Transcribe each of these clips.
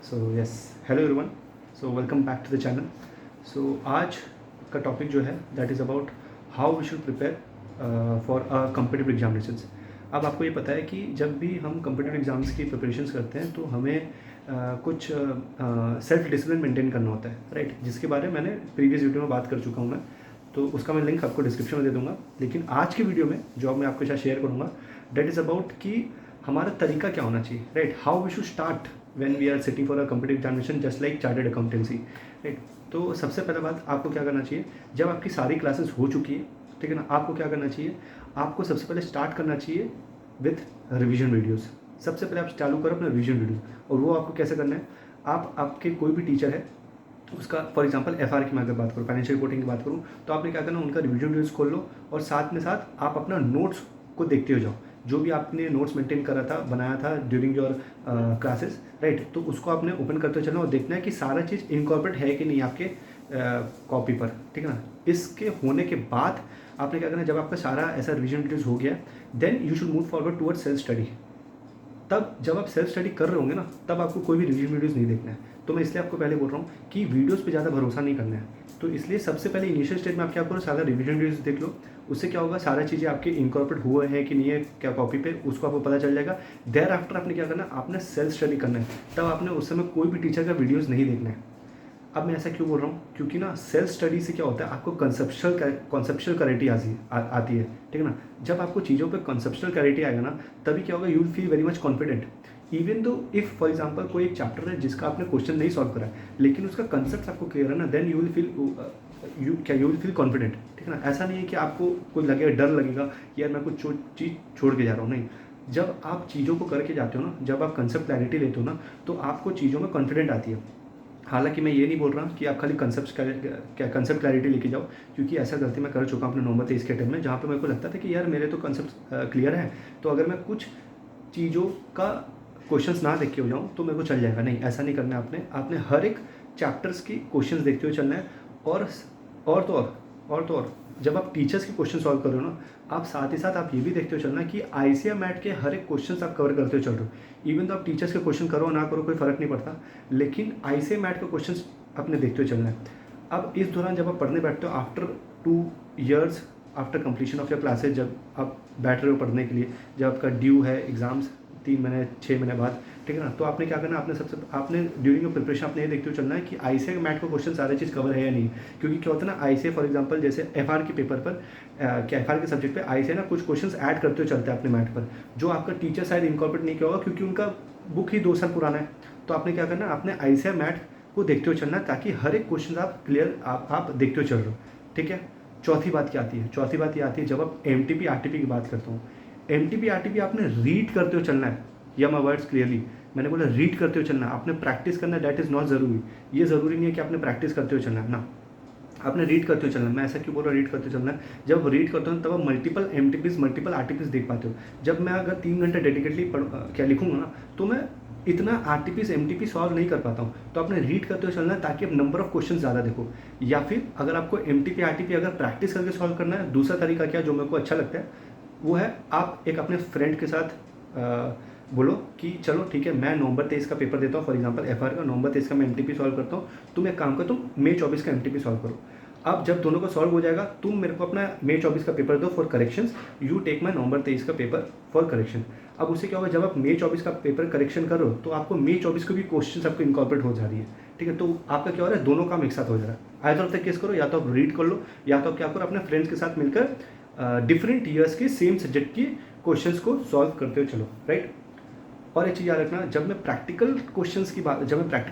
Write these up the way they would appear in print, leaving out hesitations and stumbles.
So yes, hello everyone. So welcome back to the channel. So आज का topic जो है that is about how we should prepare for a competitive examinations. अब आपको ये पता है कि जब भी हम कम्पिटिटिव एग्जाम्स की प्रिपरेशंस करते हैं तो हमें कुछ सेल्फ डिसिप्लिन मेंटेन करना होता है, राइट, जिसके बारे में मैंने प्रीवियस वीडियो में बात कर चुका हूँ मैं, तो उसका मैं लिंक आपको डिस्क्रिप्शन में दे दूँगा। लेकिन आज की वीडियो में जो मैं आपके साथ शेयर करूँगा दैट इज़ अबाउट कि हमारा तरीका क्या होना चाहिए, right, how we should start when we are sitting for a competitive examination just like chartered accountancy, right. तो सबसे पहले बात आपको क्या करना चाहिए, जब आपकी सारी क्लासेस हो चुकी है, ठीक है ना, आपको क्या करना चाहिए, आपको सबसे पहले स्टार्ट करना चाहिए विथ रिवीजन वीडियोस। सबसे पहले आप चालू करो अपना रिवीजन वीडियो, और वो आपको कैसे करना है, आप आपके कोई भी टीचर है उसका, फॉर एग्जांपल एफआर की मैं अगर बात करूँ, फाइनेंशियल रिपोर्टिंग की बात करूँ, तो आपने क्या करना, उनका रिवीजन वीडियोस खोल लो और साथ में साथ आप अपना नोट्स को देखते हो जाओ, जो भी आपने नोट्स मेंटेन करा था, बनाया था ड्यूरिंग योर क्लासेस, राइट। तो उसको आपने ओपन करते चलना और देखना है कि सारा चीज़ इनकॉर्पोरेट है कि नहीं आपके कॉपी पर, ठीक है ना। इसके होने के बाद आपने क्या करना है, जब आपका सारा ऐसा रिवीजन वीडियोस हो गया, then you should move forward towards self study. तब जब आप सेल्फ स्टडी कर रहे होंगे ना, तब आपको कोई भी रिवीजन वीडियोस नहीं देखना है। तो मैं इसलिए आपको पहले बोल रहा हूँ कि वीडियोस पे ज़्यादा भरोसा नहीं करना है। तो इसलिए सबसे पहले इनिशियल स्टेज में आप क्या करो, सारा रिवीजन वीडियोस देख लो। उससे क्या होगा, सारा चीज़ें आपके इनकॉर्पोरेट हुए हैं कि नहीं है क्या कॉपी पे, उसको आपको पता चल जाएगा। देयर आफ्टर आपने क्या करना है, आपने सेल्फ स्टडी करना है। तब आपने उस समय कोई भी टीचर का वीडियोज़ नहीं देखना है। अब मैं ऐसा क्यों बोल रहा हूँ, क्योंकि ना सेल्फ स्टडी से क्या होता है, आपको कॉन्सेप्चुअल क्लैरिटी आती है, ठीक है ना। जब आपको चीज़ों पे कॉन्सेप्चुअल क्लैरिटी आएगा ना, तभी क्या होगा, you will feel very much confident. Even though if for example कोई एक चैप्टर है जिसका आपने क्वेश्चन नहीं सॉल्व करा है, लेकिन उसका कंसेप्ट आपको क्लियर है ना, then you will feel confident, ठीक है ना। ऐसा नहीं है कि आपको कोई लगेगा, डर लगेगा कि यार मैं कुछ चीज़ छोड़ के जा रहा हूँ, नहीं। जब आप चीज़ों को करके जाते हो ना, जब आप कंसेप्ट क्लैरिटी लेते हो ना, तो आपको चीज़ों में कॉन्फिडेंट आती है। हालांकि मैं ये नहीं बोल रहा कि आप खाली कंसेप्ट क्लैरिटी लेके जाओ, क्योंकि ऐसा गलती मैं कर चुका हूँ अपने नवंबर 23 के टाइम में, जहाँ पे मेरे को लगता था कि यार मेरे तो कंसेप्ट क्लियर है, तो अगर मैं कुछ चीज़ों का क्वेश्चंस ना देख के हो जाऊँ तो मेरे को चल जाएगा। नहीं, ऐसा नहीं करना है। आपने हर एक चैप्टर्स की क्वेश्चंस देखते हुए चलना है। और तो और जब आप टीचर्स के क्वेश्चन सॉल्व कर रहे हो ना, आप साथ ही साथ आप ये भी देखते हो चलना है कि आईसीएम मैट के हर एक क्वेश्चन आप कवर करते हुए चल रहे हो। इवन तो आप टीचर्स के क्वेश्चन करो ना करो कोई फ़र्क नहीं पड़ता, लेकिन आईसीएम मैट का क्वेश्चन आपने देखते हुए चलना है। अब इस दौरान जब आप पढ़ने बैठते हो, after 2 years after completion of your classes, जब आप बैठ रहे हो पढ़ने के लिए, जब आपका ड्यू है एग्ज़ाम्स 3 महीने 6 महीने बाद, ठीक है ना, तो आपने क्या करना, आपने ड्यूरिंग योर प्रिपरेशन आपने ये देखते हुए चलना है कि आईसीए मैट का क्वेश्चन सारे चीज़ कवर है या नहीं। क्योंकि क्या होता है ना, आईसीए फॉर एग्जांपल जैसे एफआर के पेपर पर क्या एफआर के सब्जेक्ट पे आईसीए ना कुछ क्वेश्चंस ऐड करते हुए चलते हैं अपने मैट पर, जो आपका टीचर शायद इनकॉर्पोरेट नहीं किया होगा क्योंकि उनका बुक ही 2 साल पुराना है। तो आपने क्या करना, आपने आईसीए मैट को देखते हुए चलना है, ताकि हर एक क्वेश्चन आप क्लियर आप देखते हुए चल रहे हो, ठीक है। चौथी बात क्या आती है, चौथी बात ये आती है, जब आप एमटीपी आरटीपी की बात करता हूँ, एमटीपी आरटीपी आपने रीड करते हुए चलना है, या माई वर्ड्स क्लियरली, मैंने बोला रीड करते हुए चलना है। आपने प्रैक्टिस करना है, दैट इज़ नॉट ज़रूरी। ये ज़रूरी नहीं है कि आपने प्रैक्टिस करते हुए चलना है ना, आपने रीड करते हुए चलना है। मैं ऐसा क्यों बोल रहा हूँ रीड करते हुए चलना है, जब रीड करते हो तब आप मल्टीपल एमटीपीज मल्टीपल आरटीपीज देख पाते हो। जब मैं अगर 3 घंटे डेडिकेटली क्या लिखूंगा ना, तो मैं इतना आरटीपीज एमटीपी सॉल्व नहीं कर पाता हूँ। तो आपने रीड करते हुए चलना है ताकि आप नंबर ऑफ क्वेश्चन ज़्यादा देखो। या फिर अगर आपको एमटीपी आरटीपी अगर प्रैक्टिस करके सॉल्व करना है, दूसरा तरीका क्या जो मेरे को अच्छा लगता है, वो है आप एक अपने फ्रेंड के साथ बोलो कि चलो ठीक है, मैं नवंबर 23 का पेपर देता हूँ, फॉर एग्जांपल एफआर का नवंबर 23 का मैं एमटीपी सॉल्व करता हूँ, तुम एक काम करो, तुम मई 24 का एमटीपी सॉल्व करो। अब जब दोनों का सॉल्व हो जाएगा, तुम मेरे को अपना मई 24 का पेपर दो for corrections, you take my November 23 का पेपर फॉर करेक्शन। अब उससे क्या होगा, जब आप मई 24 का पेपर करेक्शन करो तो आपको मई 24 के भी क्वेश्चन आपको इनकॉर्पोरेट हो जा रही है, ठीक है। तो आपका क्या हो रहा है, दोनों काम एक साथ हो जा रहा है। आए तो तक केस करो, या तो आप रीड कर लो, या तो आप क्या करो, अपने फ्रेंड्स के साथ मिलकर डिफरेंट ईयर्स के सेम सब्जेक्ट की क्वेश्चंस को सॉल्व करते हुए चलो, राइट। और एक चीज़ याद रखना, जब मैं प्रैक्टिकल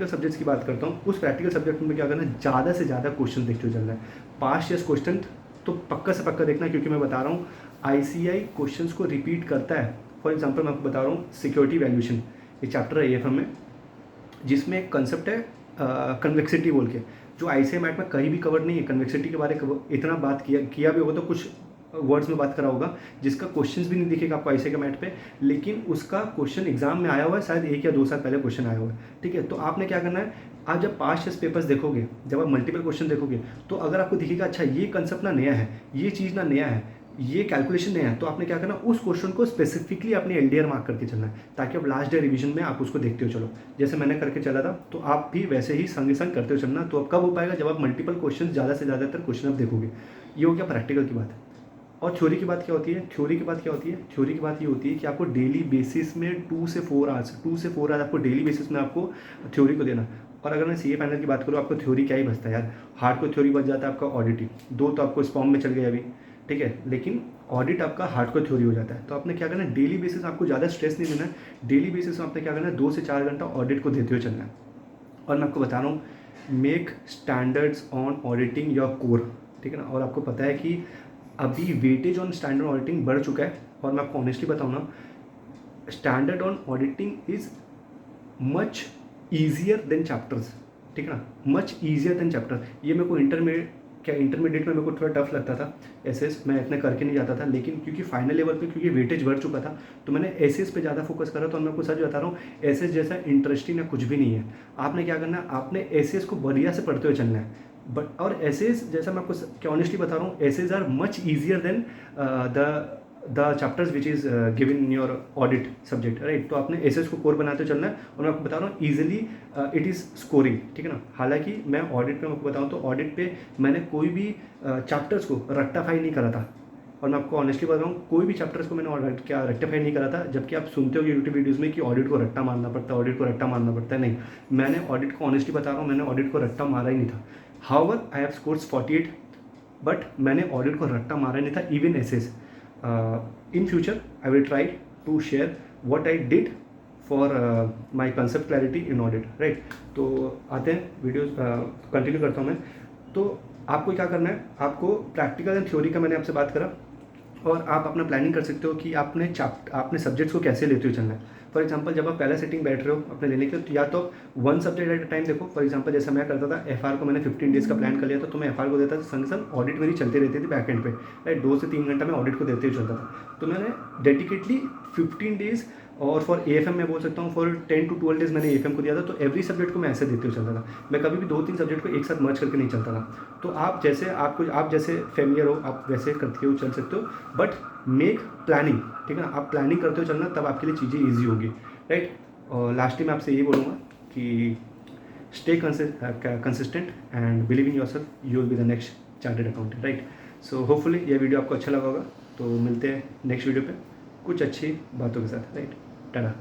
सब्जेक्ट्स की बात करता हूँ, उस प्रैक्टिकल सब्जेक्ट में क्या करना है, ज़्यादा से ज़्यादा क्वेश्चन देखते हुए चलना है। पास्ट ईयर्स क्वेश्चन तो पक्का से पक्का देखना है, क्योंकि मैं बता रहा हूँ आईसीआई क्वेश्चंस को रिपीट करता है। फॉर एग्जांपल मैं आपको बता रहा हूँ सिक्योरिटी वैल्यूएशन, ये चैप्टर है एएफएम में, जिसमें एक कंसेप्ट है कन्वेक्सिटी बोल के, जो आईसीआई मैट में कहीं भी कवर नहीं है। कन्वेक्सिटी के बारे में इतना बात किया भी होगा तो कुछ वर्ड्स में बात करा होगा, जिसका क्वेश्चंस भी नहीं दिखेगा आपको आईसीआई के मैट पे, लेकिन उसका क्वेश्चन एग्जाम में आया हुआ है, शायद 1 या 2 साल पहले क्वेश्चन आया हुआ है, ठीक है। तो आपने क्या करना है, आप जब पास्ट ईयर्स पेपर्स देखोगे, जब आप मल्टीपल क्वेश्चन देखोगे, तो अगर आपको दिखेगा अच्छा ये कंसेप्ट ना नया है, ये चीज़ ना नया है, ये कैलकुलेशन नहीं है तो आपने क्या करना, उस क्वेश्चन को स्पेसिफिकली अपने एलडीआर मार्क करके चलना है, ताकि अब लास्ट डे रिवीजन में आप उसको देखते हो चलो। जैसे मैंने करके चला था, तो आप भी वैसे ही संग संग करते हो चलना। तो अब कब हो पाएगा, जब आप मल्टीपल क्वेश्चन, ज़्यादा से ज़्यादातर क्वेश्चन आप देखोगे। ये हो गया प्रैक्टिकल की बात। और थ्योरी की बात क्या होती है, थ्योरी की बात क्या होती है, थ्योरी की बात ये होती है कि आपको डेली बेसिस में 2 से 4 आवर्स आपको डेली बेसिस में आपको थ्योरी को देना। और अगर मैं सीए पैनल की बात करूँ, आपको थ्योरी क्या ही बचता है यार, हार्ड को थ्योरी बच जाता है आपका ऑडिटिंग, 2 तो आपको स्पॉम में चल गए अभी, ठीक है, लेकिन ऑडिट आपका हार्ड को थ्योरी हो जाता है। तो आपने क्या करना है, डेली बेसिस आपको ज़्यादा स्ट्रेस नहीं देना है, डेली बेसिस में आपने क्या करना है, 2 से 4 घंटा ऑडिट को देते हुए चलना है। और मैं आपको बता रहा हूँ, make standards on auditing your core, ठीक है ना। और आपको पता है कि अभी वेटेज ऑन स्टैंडर्ड ऑडिटिंग बढ़ चुका है, और मैं आपको ऑनेस्टली बताऊँ ना, standard on auditing is much easier then chapters, ठीक है ना, मच ईजियर देन चैप्टर। ये मेरे को इंटरमीडिएट में मेरे को थोड़ा टफ लगता था, एसएस मैं इतने करके नहीं जाता था, लेकिन क्योंकि फाइनल लेवल पे क्योंकि वेटेज बढ़ चुका था, तो मैंने एसएस पे ज़्यादा फोकस करा। तो मैं आपको सच बता रहा हूँ, एसएस जैसा इंटरेस्टिंग या कुछ भी नहीं है। आपने क्या करना है, आपने एसएस को बढ़िया से पढ़ते हुए चलना है। बट और एसएस, जैसा मैं आपको क्या ऑनेस्टली बता रहा हूँ, SS are much easier than the chapters which is given in your audit subject, right. तो आपने एसएस को कोर बनाते चलना है, और मैं आपको बता रहा हूँ ईजिली इट इज़ स्कोरिंग, ठीक है ना। हालांकि मैं ऑडिट पे आपको बताऊँ तो ऑडिट पे मैंने कोई भी चैप्टर्स को रेक्टिफाई नहीं करा था। और मैं आपको ऑनेस्टली बता रहा हूँ, कोई भी चैप्टर्स को मैंने क्या रेक्टिफाई नहीं करा था। जबकि आप सुनते हो यूट्यूब वीडियोज़ में कि ऑडिट को रट्टा मारना पड़ता है, ऑडिट को रट्टा मारना पड़ता है, नहीं, मैंने ऑडिट को ऑनेस्टली बता रहा हूँ, मैंने ऑडिट को रट्टा मारा ही नहीं था। However I have scores 48, but मैंने ऑडिट को रट्टा मारा नहीं था, even SS. In future I will try to share what I did for my concept clarity in audit, right. तो आते हैं वीडियोज कंटिन्यू करता हूँ मैं। तो आपको क्या करना है, आपको प्रैक्टिकल एंड थ्योरी का मैंने आपसे बात करा, और आप अपना प्लानिंग कर सकते हो कि आपने सब्जेक्ट्स को कैसे लेते हुए चलना है। फॉर एग्जांपल, जब आप पहला सेटिंग बैठ रहे हो अपने लेने के, तो या तो one subject at a time देखो। फॉर एग्जांपल, जैसे मैं करता था, एफआर को मैंने 15 डेज़ का प्लान कर लिया था, तो मैं एफआर को देता था, संग संग ऑडिट मेरी चलती रहती थी बैक एंड पे, राइट। 2 से 3 घंटा मैं ऑडिट को देते हुए चलता था। तो मैंने डेडिकेटली 15 डेज़, और फॉर एएफएम मैं बोल सकता हूँ फॉर 10 to 12 डेज़ मैंने एएफएम को दिया था। तो एवरी सब्जेक्ट को मैं ऐसे देते हुए चलता था, मैं कभी भी 2-3 सब्जेक्ट को एक साथ मर्ज करके नहीं चलता था। तो आप जैसे फेमिलियर हो, आप वैसे करते हुए चल सकते हो, बट मेक प्लानिंग, ठीक है ना। आप प्लानिंग करते हो चलना, तब आपके लिए चीज़ें ईजी होंगी, राइट। और लास्टली मैं आपसे ये बोलूँगा कि stay consistent and believe in yourself, you will be the next chartered accountant, right. So hopefully ये वीडियो आपको अच्छा लगा होगा। तो मिलते हैं नेक्स्ट वीडियो पे कुछ अच्छी बातों के साथ, राइट। टाटा।